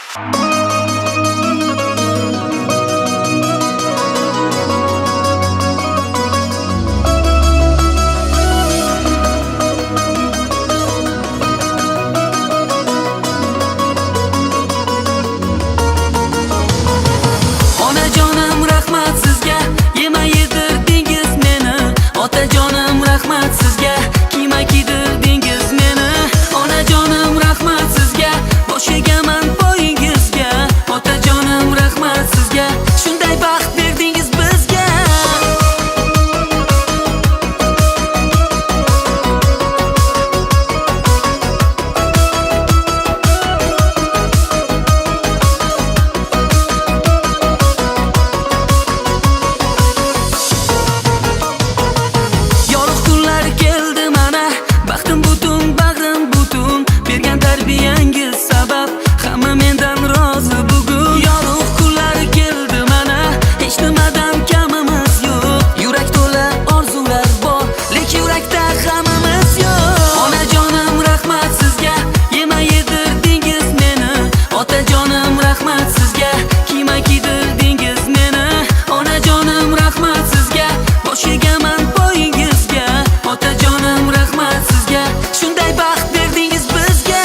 Onajonim rahmat sizga, yema yedirdingiz meni. Otajonim rahmat sizga, kiyma kiydirdingiz meni. Onajonim rahmat sizga, bosh egaman poyingizga. Otajonim rahmat sizga, shunday baxt berdingiz bizga. Yorug' kunlar keldi mana, baxtim butun, bag'rim butun. Bergan tarbiyangiz sabab hamma mendan rozi bugun. Yorug' kunlar keldi mana, hech nimadan kamimiz yo'q. Yurak to'la orzular bor, lekin yurakda g'amimiz yo'q. Onajonim rahmat sizga, yema yedirdingiz meni. Otajonim rahmat sizga, kiyma kiydirdingiz meni. Onajonim rahmat sizga, bosh egaman poyingizga. Otajonim rahmat sizga, shunday baxt berdingiz bizga.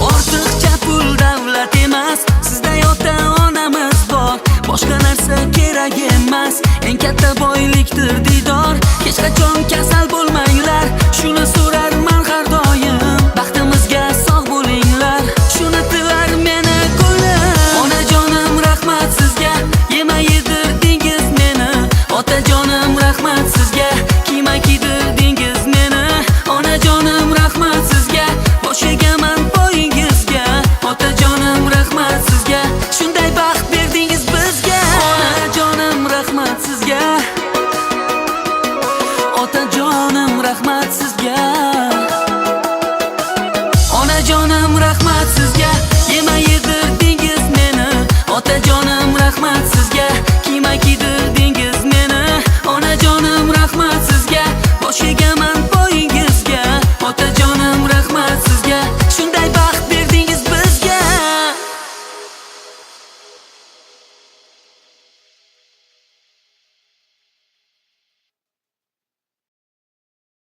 Ortiqcha pul davlat emas, sizday ota onamiz bor. Boshqa narsa kerak emas, eng katta boylikdir didor. Hech qachon kasal bo'lmanglar, shuni